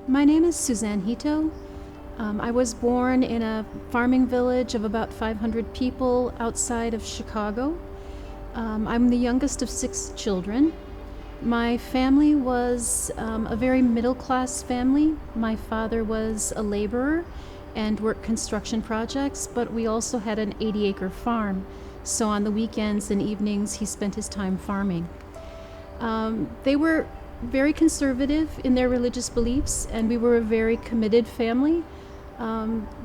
My name is Suzanne Hitto. I was born in a farming village of about 500 people outside of Chicago. I'm the youngest of 6 children. My family was a very middle-class family. My father was a laborer and worked construction projects, but we also had an 80-acre farm. So on the weekends and evenings, he spent his time farming. They were very conservative in their religious beliefs, and we were a very committed family.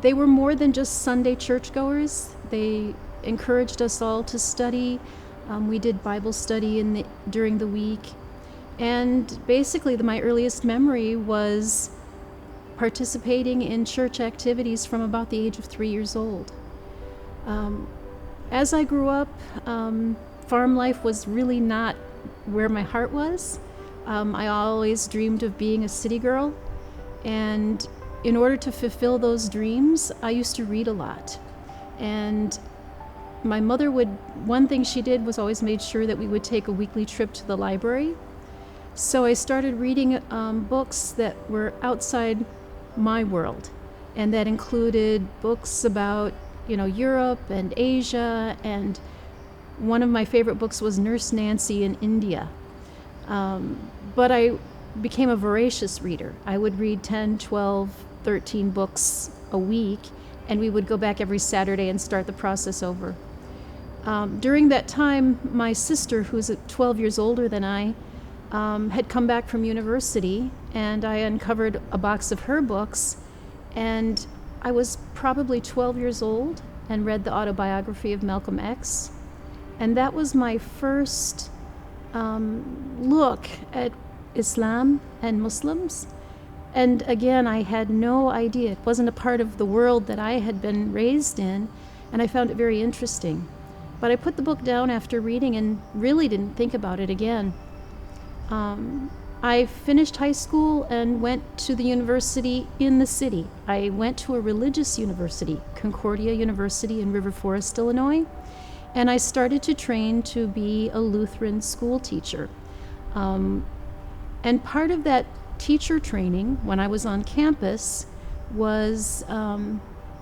They were more than just Sunday churchgoers. They encouraged us all to study. We did Bible study during the week. And basically, my earliest memory was participating in church activities from about the age of 3 years old. As I grew up, farm life was really not where my heart was. I always dreamed of being a city girl, and in order to fulfill those dreams, I used to read a lot. And my mother one thing she did was always made sure that we would take a weekly trip to the library. So I started reading books that were outside my world, and that included books about, Europe and Asia, and one of my favorite books was Nurse Nancy in India. But I became a voracious reader. I would read 10, 12, 13 books a week, and we would go back every Saturday and start the process over. During that time, my sister, who's 12 years older than I, had come back from university, and I uncovered a box of her books, and I was probably 12 years old and read the autobiography of Malcolm X. And that was my first look at Islam and Muslims. And again, I had no idea. It wasn't a part of the world that I had been raised in, and I found it very interesting. But I put the book down after reading and really didn't think about it again. I finished high school and went to the university in the city. I went to a religious university, Concordia University in River Forest, Illinois, and I started to train to be a Lutheran school teacher. And part of that teacher training when I was on campus was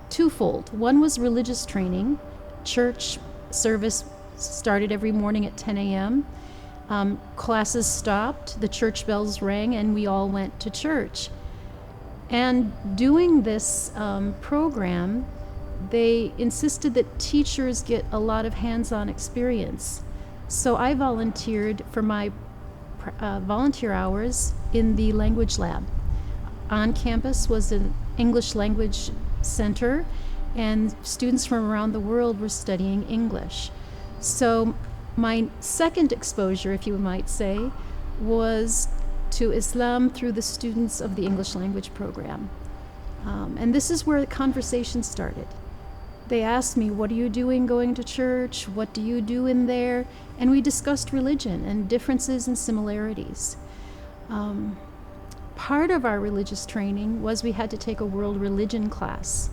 twofold. One was religious training. Church service started every morning at 10 a.m. Classes stopped, the church bells rang, and we all went to church. And doing this program, they insisted that teachers get a lot of hands-on experience. So I volunteered for my volunteer hours in the language lab. On campus was an English language center, and students from around the world were studying English. So my second exposure, if you might say, was to Islam through the students of the English language program. And this is where the conversation started. They asked me, what are you doing going to church? What do you do in there? And we discussed religion and differences and similarities. Part of our religious training was we had to take a world religion class.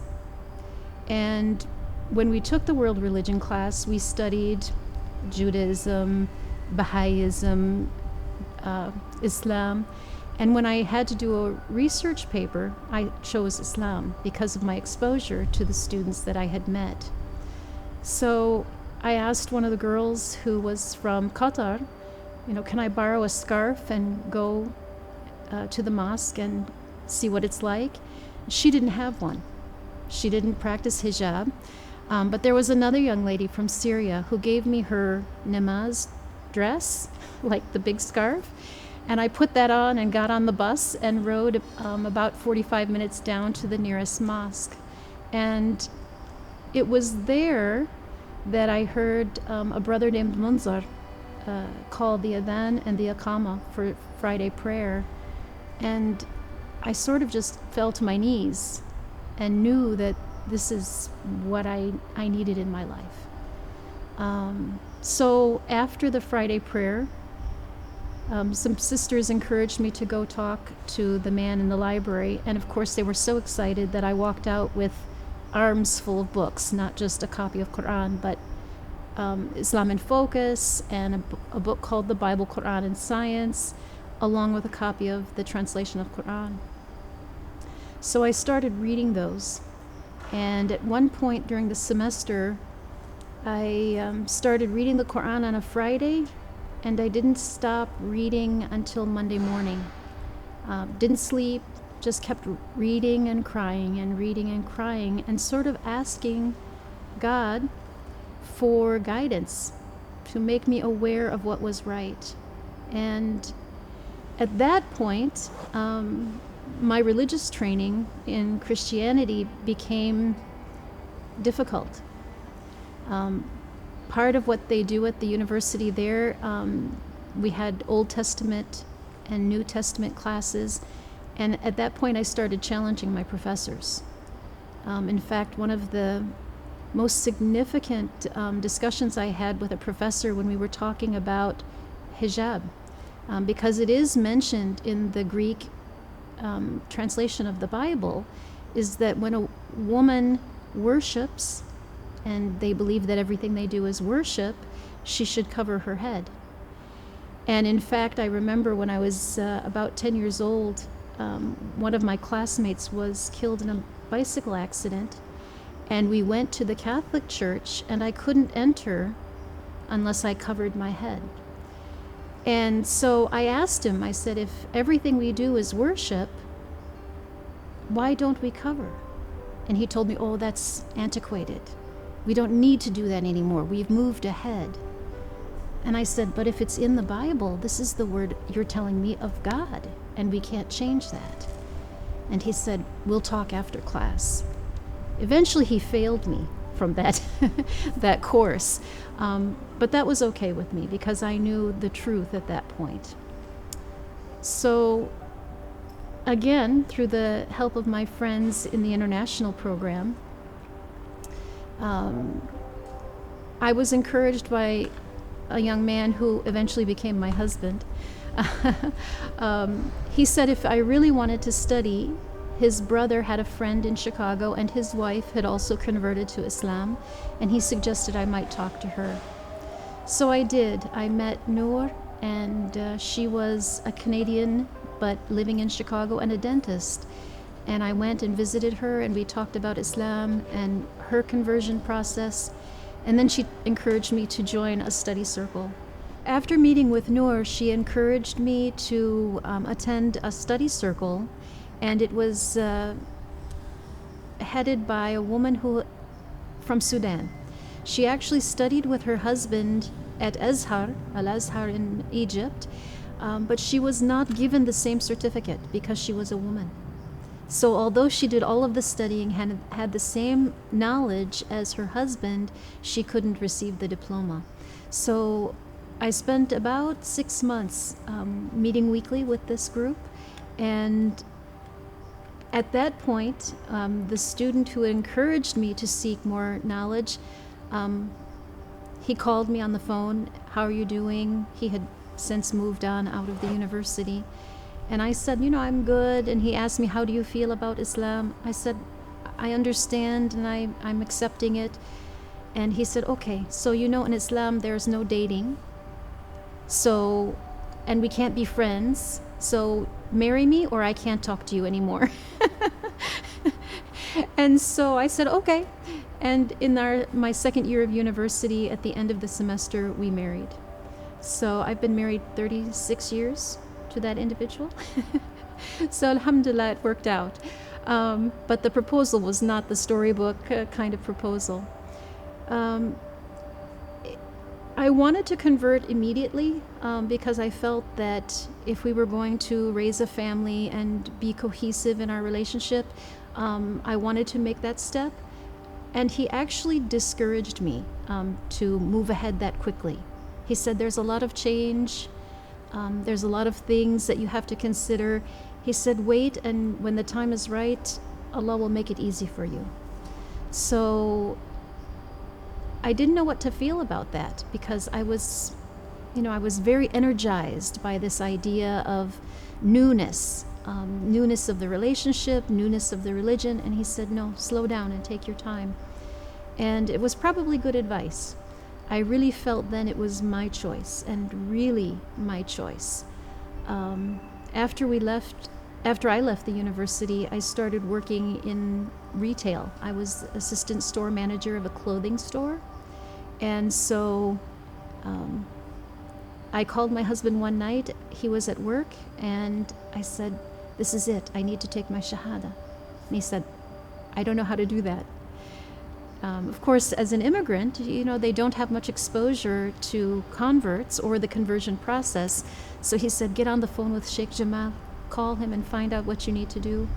And when we took the world religion class, we studied Judaism, Baha'ism, Islam. And when I had to do a research paper, I chose Islam because of my exposure to the students that I had met. So I asked one of the girls who was from Qatar, can I borrow a scarf and go to the mosque and see what it's like? She didn't have one. She didn't practice hijab. But there was another young lady from Syria who gave me her namaz dress, like the big scarf. And I put that on and got on the bus and rode about 45 minutes down to the nearest mosque. And it was there that I heard a brother named Munzar call the adhan and the iqama for Friday prayer. And I sort of just fell to my knees and knew that this is what I needed in my life. So after the Friday prayer, some sisters encouraged me to go talk to the man in the library, and of course they were so excited that I walked out with arms full of books, not just a copy of Quran, but Islam in Focus and a book called The Bible, Quran, and Science, along with a copy of the translation of Quran. So I started reading those. And at one point during the semester, I started reading the Quran on a Friday, and I didn't stop reading until Monday morning. Didn't sleep, just kept reading and crying and reading and crying, and sort of asking God for guidance to make me aware of what was right. And at that point, my religious training in Christianity became difficult. Part of what they do at the university there, we had Old Testament and New Testament classes, and at that point I started challenging my professors. In fact, one of the most significant discussions I had with a professor when we were talking about hijab, because it is mentioned in the Greek translation of the Bible, is that when a woman worships, and they believe that everything they do is worship, she should cover her head. And in fact, I remember when I was about 10 years old, one of my classmates was killed in a bicycle accident, and we went to the Catholic Church, and I couldn't enter unless I covered my head. And so I asked him, I said, if everything we do is worship, why don't we cover? And he told me, oh, that's antiquated. We don't need to do that anymore. We've moved ahead. And I said, but if it's in the Bible, this is the word you're telling me of God, and we can't change that. And he said, we'll talk after class. Eventually he failed me from that that course. But that was okay with me because I knew the truth at that point. So again, through the help of my friends in the international program, I was encouraged by a young man who eventually became my husband. He said if I really wanted to study, his brother had a friend in Chicago and his wife had also converted to Islam, and he suggested I might talk to her. So I did. I met Noor, and she was a Canadian but living in Chicago and a dentist. And I went and visited her, and we talked about Islam and her conversion process. And then she encouraged me to join a study circle. After meeting with Noor, she encouraged me to attend a study circle, and it was headed by a woman from Sudan. She actually studied with her husband at Al-Azhar in Egypt, but she was not given the same certificate because she was a woman. So although she did all of the studying, had the same knowledge as her husband, she couldn't receive the diploma. So I spent about 6 months meeting weekly with this group, and at that point, the student who encouraged me to seek more knowledge, he called me on the phone, how are you doing? He had since moved on out of the university. And I said, I'm good. And he asked me, how do you feel about Islam? I said, I understand and I'm accepting it. And he said, okay, so in Islam there's no dating. And we can't be friends. So marry me or I can't talk to you anymore. And so I said, okay. And in my second year of university, at the end of the semester, we married. So I've been married 36 years to that individual. So alhamdulillah, it worked out. But the proposal was not the storybook kind of proposal. I wanted to convert immediately because I felt that if we were going to raise a family and be cohesive in our relationship, I wanted to make that step. And he actually discouraged me to move ahead that quickly. He said, there's a lot of change. There's a lot of things that you have to consider. He said, wait, and when the time is right, Allah will make it easy for you. So I didn't know what to feel about that because I was very energized by this idea of newness, newness of the relationship, newness of the religion. And he said, no, slow down and take your time. And it was probably good advice. I really felt then it was my choice, and really my choice. After we left After I left the university, I started working in retail. I was assistant store manager of a clothing store. And so I called my husband one night. He was at work, and I said, "This is it. I need to take my Shahada." And he said, "I don't know how to do that." Of course, as an immigrant, they don't have much exposure to converts or the conversion process. So he said, "Get on the phone with Sheikh Jamal, call him and find out what you need to do."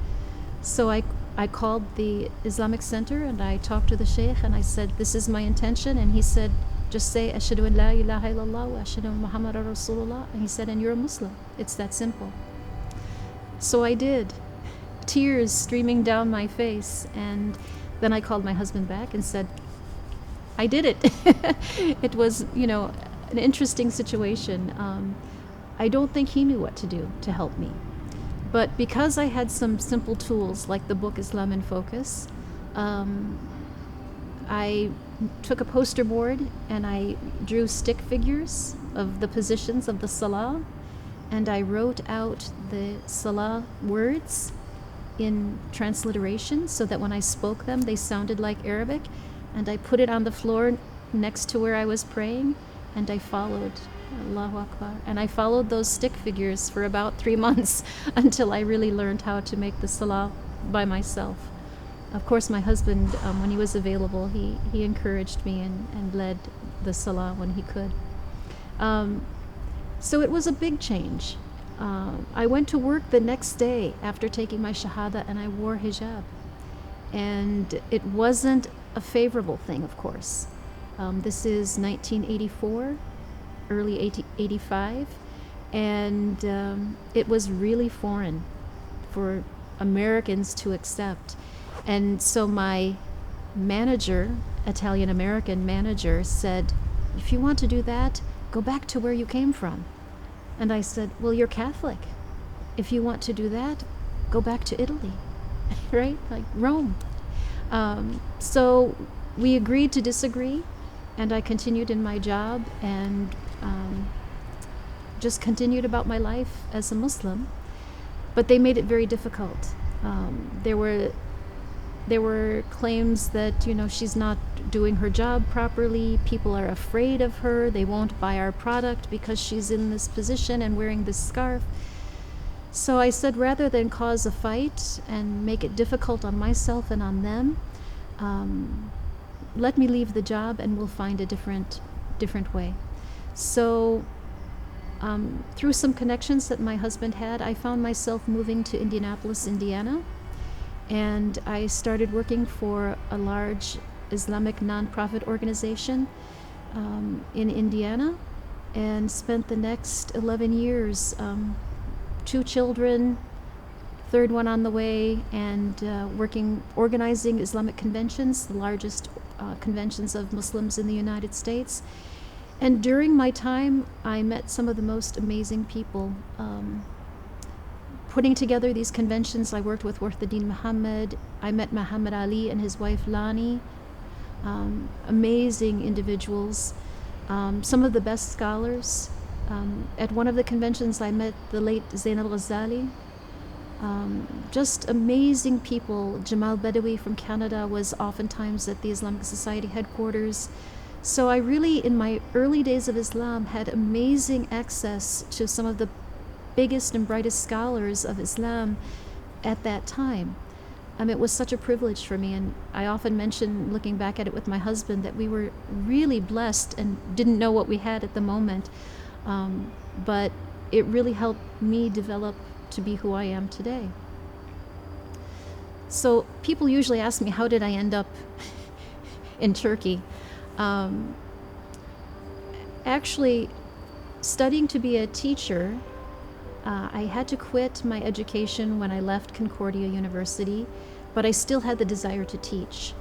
So I called the Islamic Center and I talked to the Sheikh and I said, "This is my intention." And he said, "Just say, Ashhadu an la ilaha illallah wa ashhadu anna Muhammadan Rasulullah." And he said, "And you're a Muslim." It's that simple. So I did, tears streaming down my face. And then I called my husband back and said, "I did it." It was, an interesting situation. I don't think he knew what to do to help me. But because I had some simple tools like the book Islam in Focus, I took a poster board and I drew stick figures of the positions of the Salah, and I wrote out the Salah words in transliteration so that when I spoke them, they sounded like Arabic, and I put it on the floor next to where I was praying, and I followed. Allahu Akbar. And I followed those stick figures for about 3 months until I really learned how to make the Salah by myself. Of course, my husband, when he was available, he encouraged me and led the Salah when he could. So it was a big change. I went to work the next day after taking my Shahada, and I wore hijab. And it wasn't a favorable thing, of course. This is 1984, early 85, and it was really foreign for Americans to accept. And so my manager, Italian-American manager, said, "If you want to do that, go back to where you came from." And I said, "Well, you're Catholic. If you want to do that, go back to Italy," right? Like Rome. So we agreed to disagree, and I continued in my job and just continued about my life as a Muslim. But they made it very difficult. There were claims that, she's not doing her job properly. People are afraid of her. They won't buy our product because she's in this position and wearing this scarf. So I said, rather than cause a fight and make it difficult on myself and on them, let me leave the job and we'll find a different way. So through some connections that my husband had, I found myself moving to Indianapolis, Indiana. And I started working for a large Islamic nonprofit organization in Indiana, and spent the next 11 years, 2 children, third one on the way, and organizing Islamic Conventions, the largest conventions of Muslims in the United States. And during my time, I met some of the most amazing people. Putting together these conventions, I worked with Warthaddin Muhammad. I met Muhammad Ali and his wife Lani. Amazing individuals. Some of the best scholars. At one of the conventions, I met the late Zain al-Ghazali. Just amazing people. Jamal Badawi from Canada was oftentimes at the Islamic Society headquarters. So I really, in my early days of Islam, had amazing access to some of the biggest and brightest scholars of Islam at that time. It was such a privilege for me, and I often mention, looking back at it with my husband, that we were really blessed and didn't know what we had at the moment, but it really helped me develop to be who I am today. So people usually ask me, how did I end up in Turkey? Actually, studying to be a teacher, I had to quit my education when I left Concordia University, but I still had the desire to teach.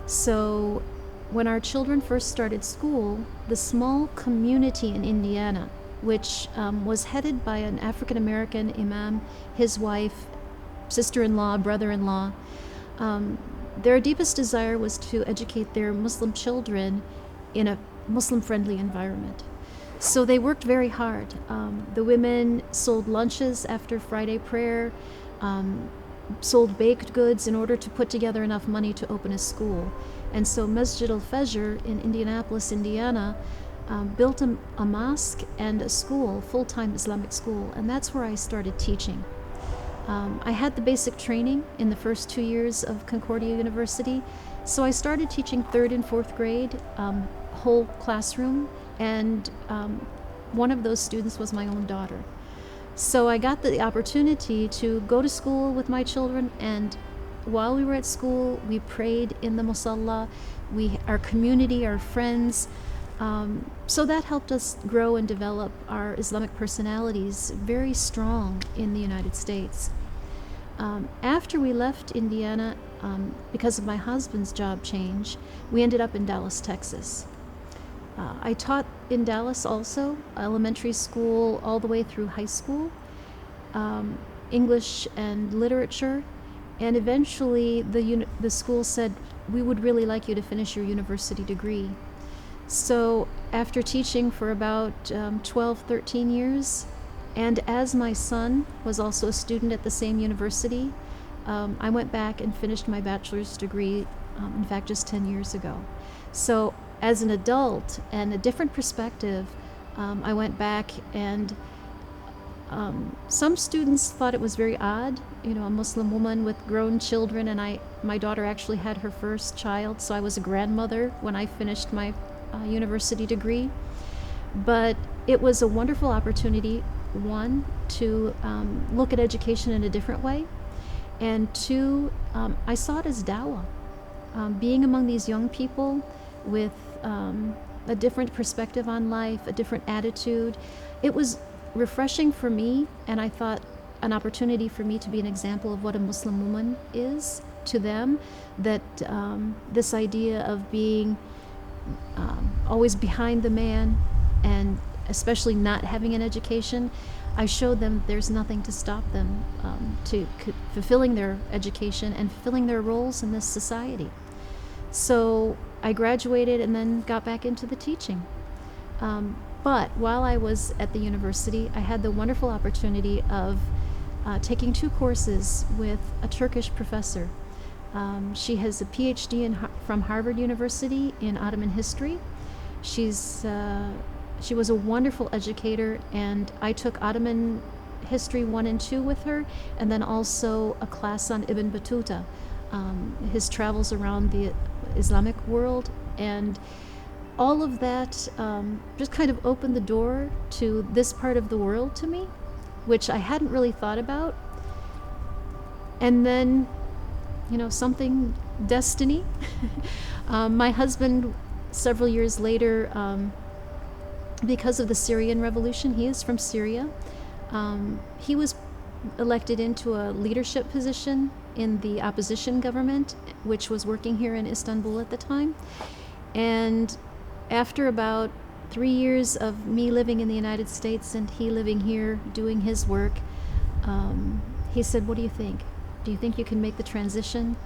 So when our children first started school, the small community in Indiana, which was headed by an African-American imam, his wife, sister-in-law, brother-in-law, their deepest desire was to educate their Muslim children in a Muslim-friendly environment. So they worked very hard. The women sold lunches after Friday prayer. sold baked goods in order to put together enough money to open a school. And so Masjid al-Fajr in Indianapolis, Indiana, built a mosque and a school, full-time Islamic school, and that's where I started teaching. I had the basic training in the first 2 years of Concordia University, so I started teaching 3rd and 4th grade, whole classroom, and one of those students was my own daughter. So I got the opportunity to go to school with my children, and while we were at school, we prayed in the musalla. Our community, our friends, so that helped us grow and develop our Islamic personalities very strong in the United States. After we left Indiana, because of my husband's job change, we ended up in Dallas, Texas. I taught in Dallas also, elementary school all the way through high school, English and literature, and eventually the school said, we would really like you to finish your university degree. So after teaching for about 12, 13 years, and as my son was also a student at the same university, I went back and finished my bachelor's degree, in fact, just 10 years ago. So as an adult and a different perspective, I went back, and some students thought it was very odd, a Muslim woman with grown children, and my daughter actually had her first child, so I was a grandmother when I finished my university degree. But it was a wonderful opportunity, one, to look at education in a different way, and two, I saw it as dawah. Being among these young people with a different perspective on life, a different attitude, it was refreshing for me, and I thought an opportunity for me to be an example of what a Muslim woman is to them, that this idea of being always behind the man, and especially not having an education, I showed them there's nothing to stop them to fulfilling their education and fulfilling their roles in this society. So I graduated and then got back into the teaching. But while I was at the university, I had the wonderful opportunity of taking 2 courses with a Turkish professor. She has a PhD from Harvard University in Ottoman history. She was a wonderful educator, and I took Ottoman history 1 and 2 with her, and then also a class on Ibn Battuta, his travels around the Islamic world, and all of that just kind of opened the door to this part of the world to me, which I hadn't really thought about. And then, something, destiny. My husband, several years later, because of the Syrian revolution, he is from Syria, he was elected into a leadership position in the opposition government, which was working here in Istanbul at the time. And after about 3 years of me living in the United States and he living here doing his work, he said, "What do you think? Do you think you can make the transition?"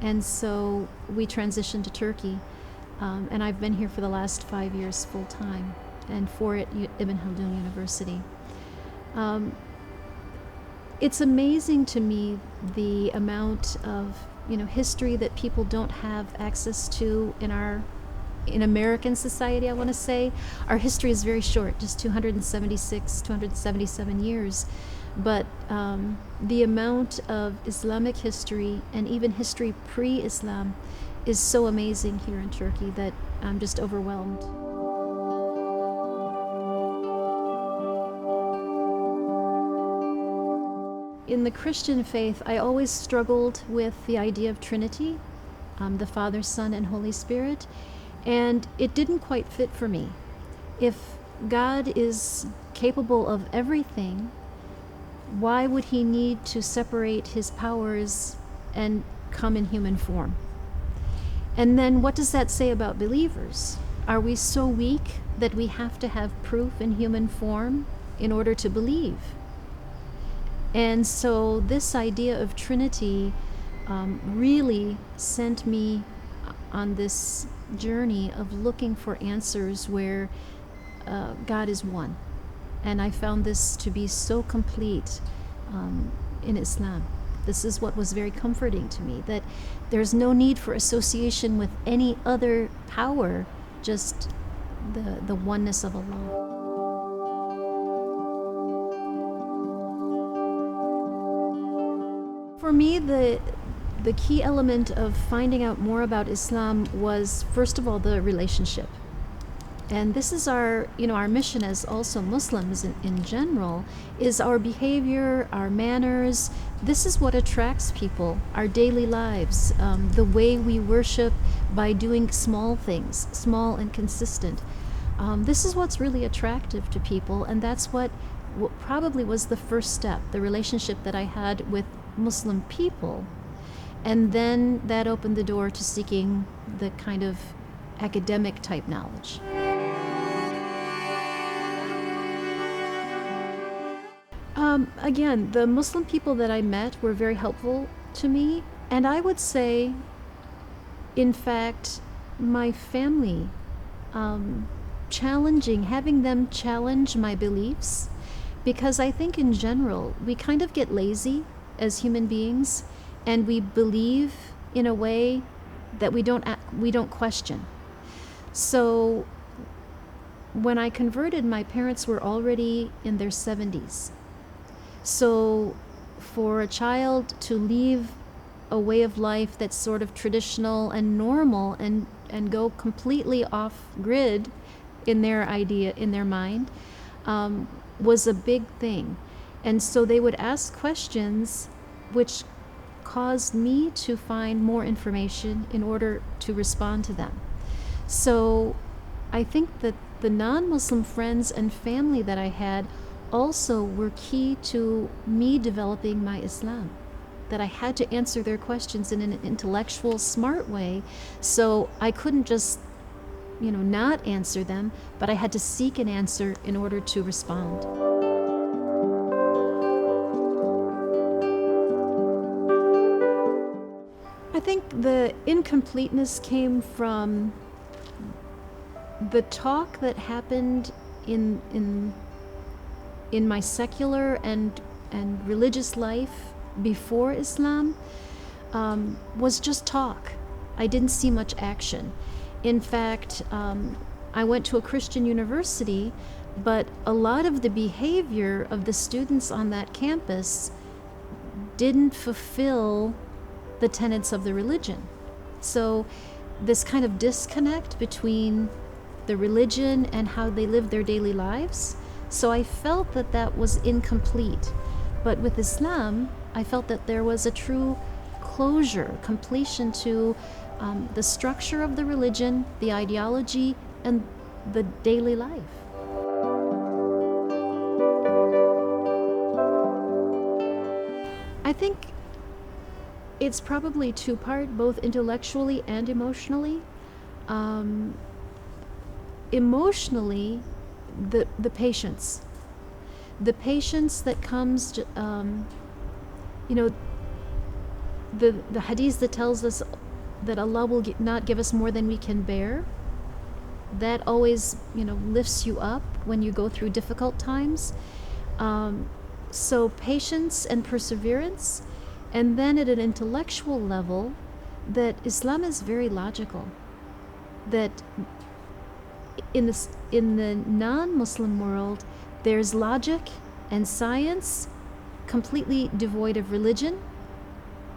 And so we transitioned to Turkey, and I've been here for the last 5 years full time, and 4 at Ibn Khaldun University. It's amazing to me the amount of history that people don't have access to in American society. I want to say our history is very short, just 277 years, but the amount of Islamic history and even history pre-Islam is so amazing here in Turkey that I'm just overwhelmed. In the Christian faith, I always struggled with the idea of Trinity, the Father, Son, and Holy Spirit, and it didn't quite fit for me. If God is capable of everything, why would he need to separate his powers and come in human form? And then what does that say about believers? Are we so weak that we have to have proof in human form in order to believe? And so this idea of Trinity really sent me on this journey of looking for answers where God is one. And I found this to be so complete in Islam. This is what was very comforting to me, that there's no need for association with any other power, just the oneness of Allah. For me, the key element of finding out more about Islam was, first of all, the relationship. And this is our mission as also Muslims in general, is our behavior, our manners. This is what attracts people, our daily lives, the way we worship by doing small things, small and consistent. This is what's really attractive to people, and that's what probably was the first step, the relationship that I had with Muslim people. And then that opened the door to seeking the kind of academic type knowledge. Again, the Muslim people that I met were very helpful to me, and I would say, in fact, my family, having them challenge my beliefs, because I think in general we kind of get lazy as human beings, and we believe in a way that we don't question. So when I converted, my parents were already in their 70s. So for a child to leave a way of life that's sort of traditional and normal and go completely off grid in their mind, was a big thing. And so they would ask questions which caused me to find more information in order to respond to them. So I think that the non-Muslim friends and family that I had also were key to me developing my Islam, that I had to answer their questions in an intellectual, smart way. So I couldn't just, not answer them, but I had to seek an answer in order to respond. I think the incompleteness came from the talk that happened in my secular and religious life before Islam, was just talk. I didn't see much action. In fact, I went to a Christian university, but a lot of the behavior of the students on that campus didn't fulfill the tenets of the religion. So this kind of disconnect between the religion and how they live their daily lives. So I felt that was incomplete. But with Islam, I felt that there was a true closure, completion to the structure of the religion, the ideology, and the daily life. I think it's probably two-part, both intellectually and emotionally. Emotionally, the patience. The patience that comes, the hadith that tells us that Allah will not give us more than we can bear, that always, lifts you up when you go through difficult times. So patience and perseverance. And then at an intellectual level, that Islam is very logical. That in the non-Muslim world, there's logic and science completely devoid of religion,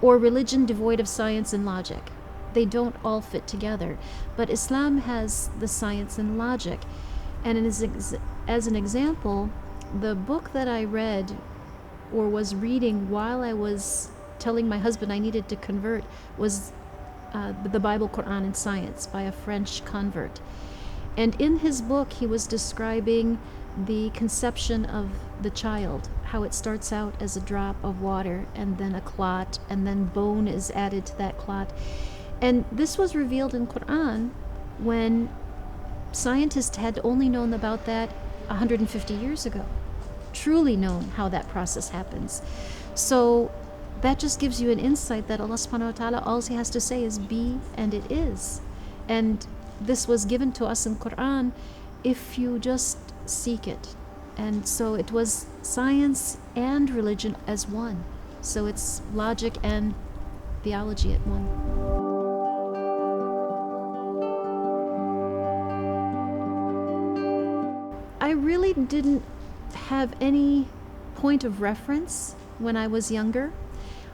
or religion devoid of science and logic. They don't all fit together. But Islam has the science and logic. And as an example, the book that I read or was reading while I was telling my husband I needed to convert was the Bible, Quran, and Science by a French convert. And in his book, he was describing the conception of the child, how it starts out as a drop of water and then a clot, and then bone is added to that clot. And this was revealed in Quran when scientists had only known about that 150 years ago, truly known how that process happens. So that just gives you an insight that Allah subhanahu wa ta'ala, all he has to say is be, and it is. And this was given to us in Quran if you just seek it. And so it was science and religion as one. So it's logic and theology at one. I really didn't have any point of reference when I was younger.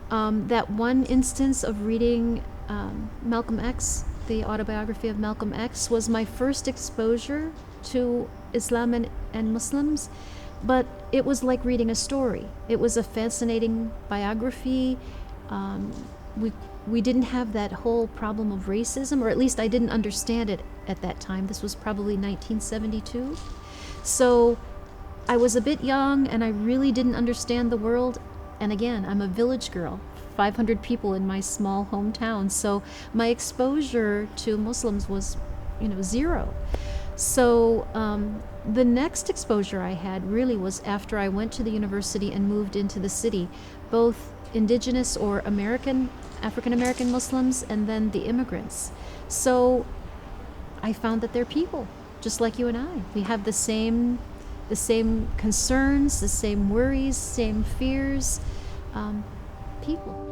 That one instance of reading Malcolm X, the autobiography of Malcolm X, was my first exposure to Islam and Muslims, but it was like reading a story. It was a fascinating biography. We didn't have that whole problem of racism, or at least I didn't understand it at that time. This was probably 1972. So I was a bit young and I really didn't understand the world. And again, I'm a village girl, 500 people in my small hometown. So my exposure to Muslims was, zero. So the next exposure I had really was after I went to the university and moved into the city, both indigenous or African American Muslims, and then the immigrants. So I found that they're people, just like you and I. We have the same concerns, the same worries, same fears, people.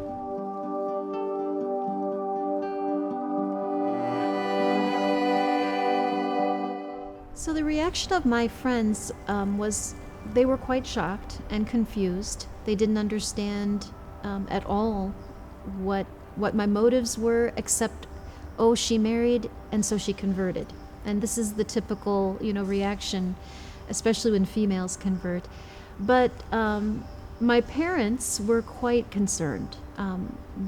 So the reaction of my friends was they were quite shocked and confused. They didn't understand at all what my motives were, except, oh, she married and so she converted. And this is the typical, reaction, especially when females convert. But my parents were quite concerned.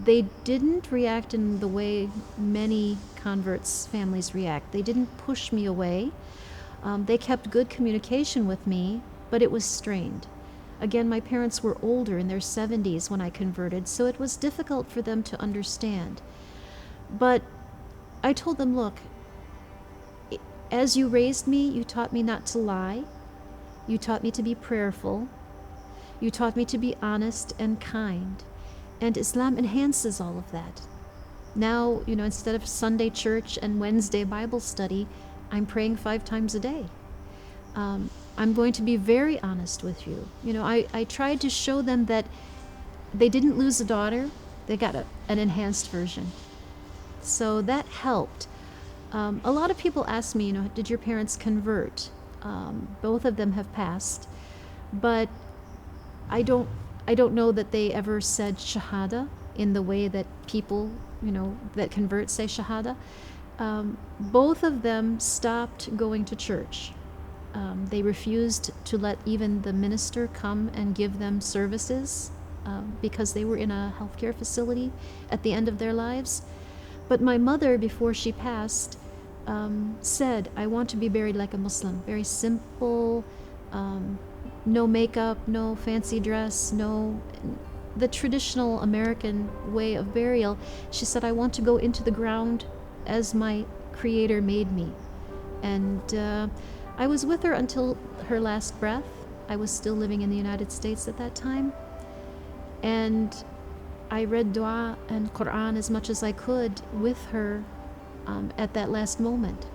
They didn't react in the way many converts' families react. They didn't push me away. They kept good communication with me, but it was strained. Again, my parents were older, in their 70s when I converted, so it was difficult for them to understand. But I told them, look, as you raised me, you taught me not to lie. You taught me to be prayerful. You taught me to be honest and kind. And Islam enhances all of that. Now, instead of Sunday church and Wednesday Bible study, I'm praying 5 times a day. I'm going to be very honest with you. I tried to show them that they didn't lose a daughter. They got an enhanced version. So that helped. A lot of people ask me, did your parents convert? Both of them have passed, but I don't know that they ever said shahada in the way that people, that convert say shahada. Both of them stopped going to church. They refused to let even the minister come and give them services because they were in a healthcare facility at the end of their lives. But my mother, before she passed, said, I want to be buried like a Muslim. Very simple, no makeup, no fancy dress, no the traditional American way of burial. She said, I want to go into the ground as my Creator made me. And I was with her until her last breath. I was still living in the United States at that time. And I read dua and Quran as much as I could with her at that last moment.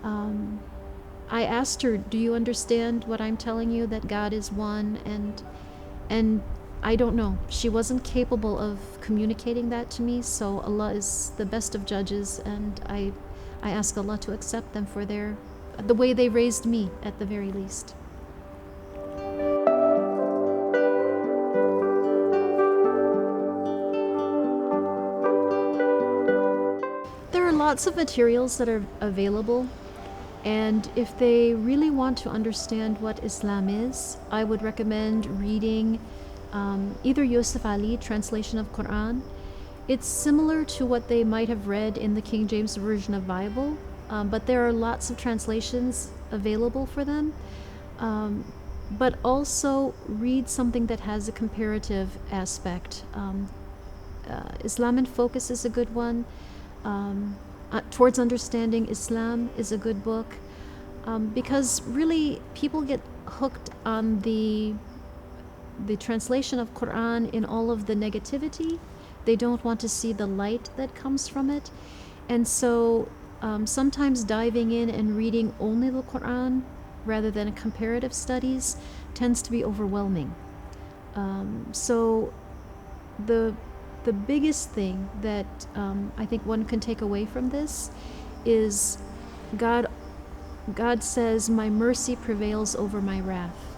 I asked her, do you understand what I'm telling you, that God is one? And I don't know. She wasn't capable of communicating that to me, so Allah is the best of judges, and I ask Allah to accept them for the way they raised me, at the very least. There are lots of materials that are available, and if they really want to understand what Islam is, I would recommend reading either Yusuf Ali translation of Quran. It's similar to what they might have read in the King James Version of Bible, but there are lots of translations available for them. But also read something that has a comparative aspect. Islam in Focus is a good one. Towards Understanding Islam is a good book, because really people get hooked on the translation of Quran in all of the negativity. They don't want to see the light that comes from it. And so sometimes diving in and reading only the Quran rather than comparative studies tends to be overwhelming. So the the biggest thing that I think one can take away from this is God. God says, "My mercy prevails over my wrath,"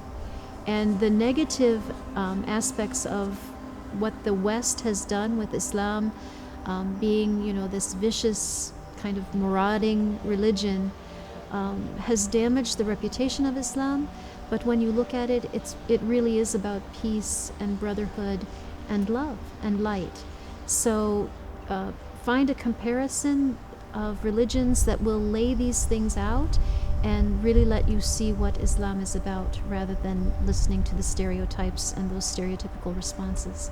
and the negative aspects of what the West has done with Islam, being, this vicious kind of marauding religion, has damaged the reputation of Islam. But when you look at it, it really is about peace and brotherhood and love and light. So find a comparison of religions that will lay these things out and really let you see what Islam is about, rather than listening to the stereotypes and those stereotypical responses.